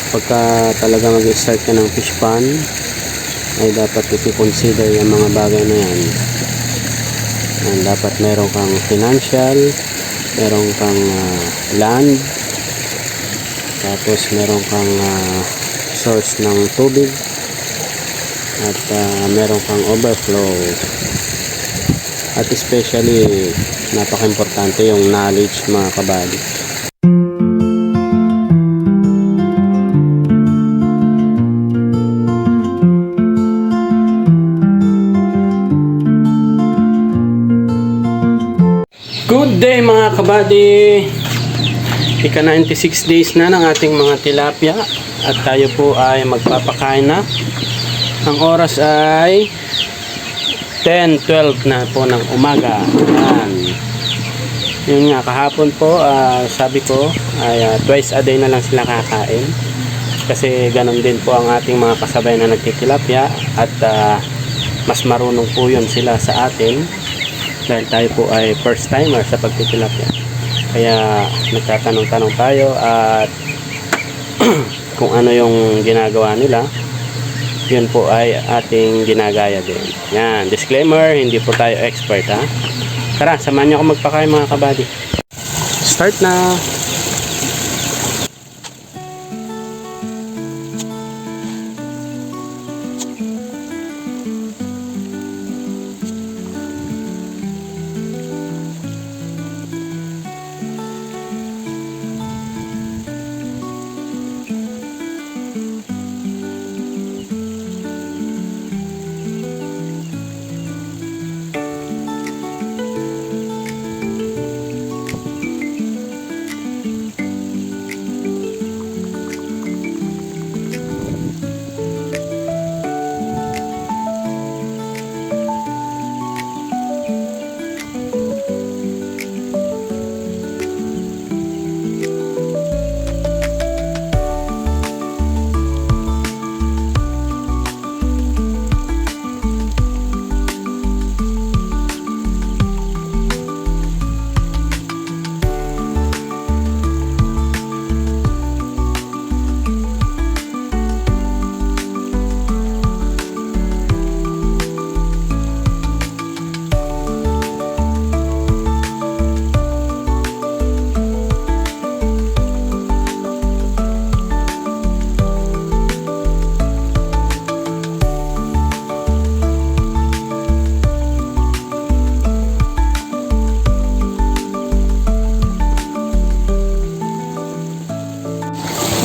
Pagka talaga mag-start ka ng fish pond, ay dapat i-consider yung mga bagay na yan. Dapat meron kang financial, meron kang land, tapos meron kang source ng tubig, at meron kang overflow, at especially napaka-importante yung knowledge, mga kabady. Good day mga kabady! Ika 96 days na ng ating mga tilapia at tayo po ay magpapakain na. Ang oras ay 10:12 na po ng umaga. Yan. Yun nga, kahapon po sabi ko ay twice a day na lang sila kakain. Kasi ganun din po ang ating mga kasabay na nagtitilapia at mas marunong po yun sila sa atin. Dahil tayo po ay first timer sa pagtitilapia. Kaya nagtatanong-tanong tayo at kung ano yung ginagawa nila, yun po ay ating ginagaya din. Yan, disclaimer, hindi po tayo expert ha. Tara, samahan niyo ako magpakain mga kabady. Start na!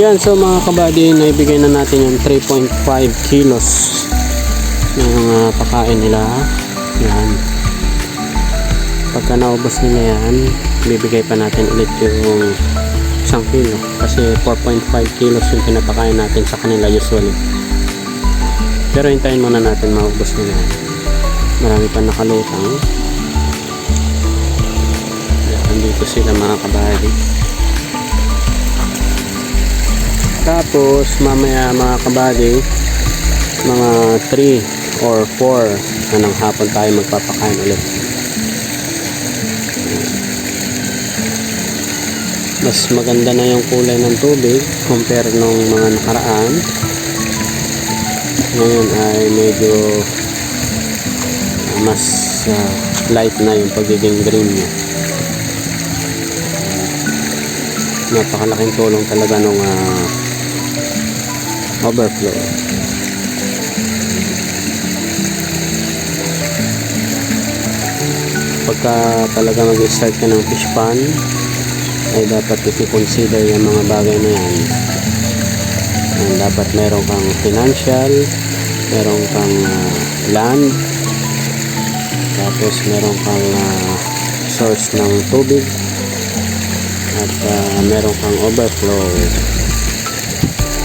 Yan, so mga kabady, naibigay na natin yung 3.5 kilos ng pakain nila. Yan. Pagka naubos nila yan, bibigay pa natin ulit yung 1 kilo. Kasi 4.5 kilos yung pinapakain natin sa kanila usually. Pero hintayin muna natin maubos nila yan. Marami pa nakalutang. Yan, dito sila mga kabady. Tapos mamaya mga kabady, mga 3 or 4 ng hapon tayo magpapakain ulit. Mas maganda na yung kulay ng tubig compare nung mga nakaraan. Ngayon ay medyo mas light na yung pagiging green niya. Napakalaking tulong talaga nung overflow. Pagka talaga mag-start ka ng fish pond, ay dapat i-consider yung mga bagay na yan. Dapat meron kang financial, meron kang land, tapos meron kang source ng tubig, at meron kang overflow.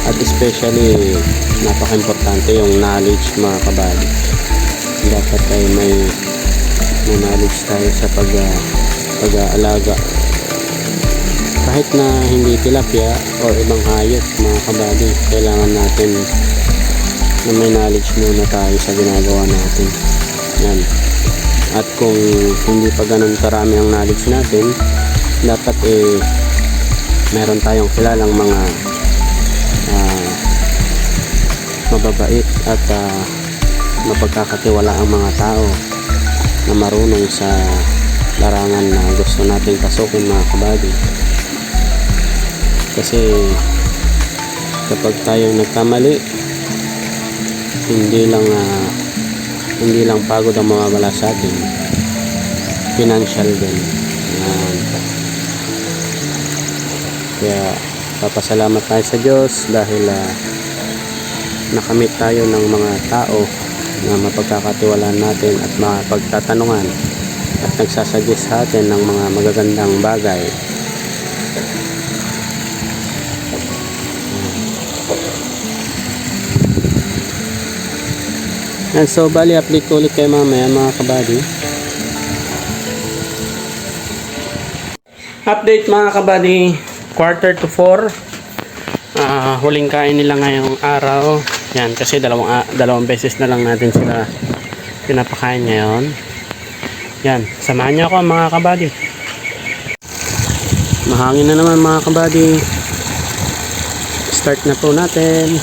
At especially napaka-importante yung knowledge mga kabady. Dapat ay may knowledge tayo sa pag-aalaga. Kahit na hindi tilapia o ibang hayop mga kabady, kailangan natin na may knowledge muna tayo sa ginagawa natin. Yan. At kung hindi pa ganun karami ang knowledge natin, dapat meron tayong kilalang mga mababait at mapagkakatiwala ang mga tao na marunong sa larangan na gusto nating pasukin, mga kabady. Kasi kapag tayo nagkamali, hindi lang pagod ang mawawala sa atin, financial din. Kaya papasalamat tayo sa Diyos dahil nakamit tayo ng mga tao na mapagkakatiwalaan natin at mapagtatanungan at nagsasuggest sa atin ng mga magagandang bagay. And so bali update ko ulit kayo mamaya, mga kabady. Update, mga kabady, 3:45. Huling kain nila ngayong araw. Yan, kasi dalawang beses na lang natin sila pinapakain ngayon. Yan, samahan niyo ako, mga kabady. Mahangin na naman, mga kabady. Start na po natin.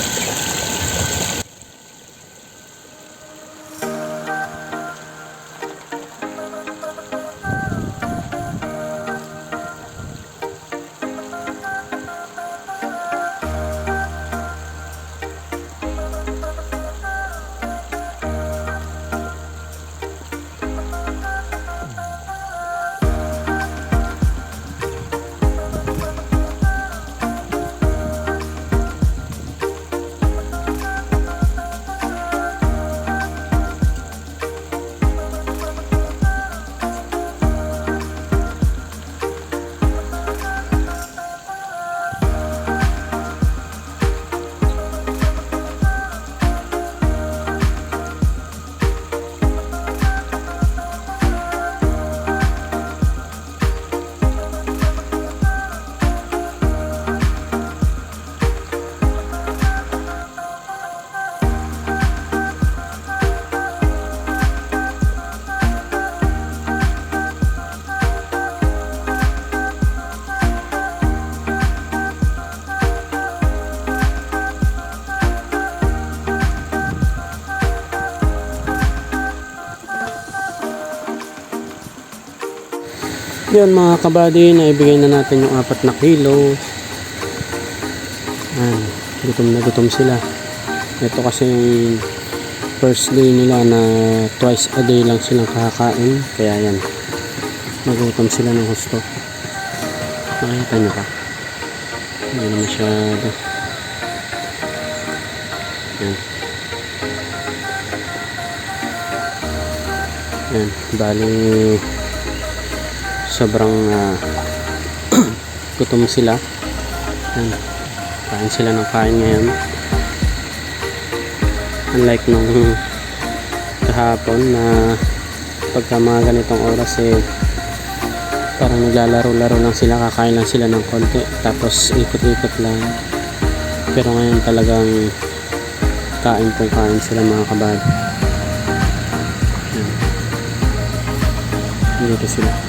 Yun, mga kabady, naibigay na natin yung 4 na kilo. Gutom na gutom sila. Ito kasi yung first day nila na twice a day lang silang kakakain. Kaya yan, nagutom sila ng husto. Nakita nyo ka? Hindi na masyado. Yan. Yan, bali sobrang gutom sila. Yan. Kain sila ng kain ngayon, unlike nung kahapon na pagka mga ganitong oras parang naglalaro-laro lang sila, kakain lang sila ng konti tapos ikot-ikot lang. Pero ngayon talagang kain pong kain sila, mga kabady. Dito sila.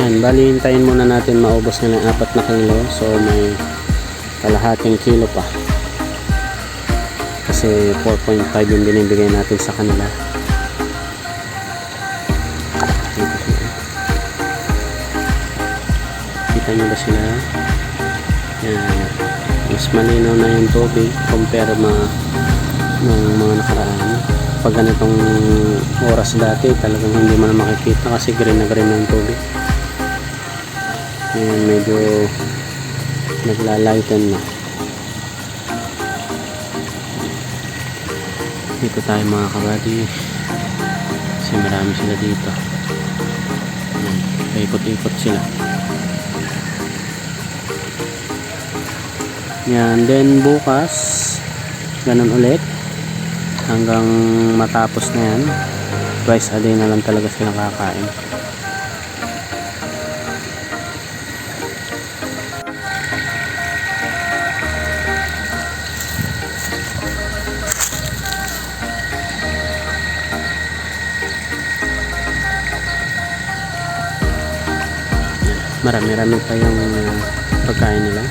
Yan, bali hintayin muna natin maubos na ng 4 na kilo. So may kalahating kilo pa. Kasi 4.5 yung binibigay natin sa kanila. Dito sila. Kita nyo ba sila? Yan. Mas malinaw na yung tubig compare ng mga nakaraan. Pag ganitong oras dati talagang hindi mo na makikita kasi green na green ng tubig. Ngayon medyo naglalighten na. Dito tayo, mga kabady, kasi marami sila dito. Paikot-ikot sila. Yan, then bukas ganun ulit hanggang matapos na yan. Twice a day na lang talaga sila kakain. Marami-rami pa yung pagkain nila.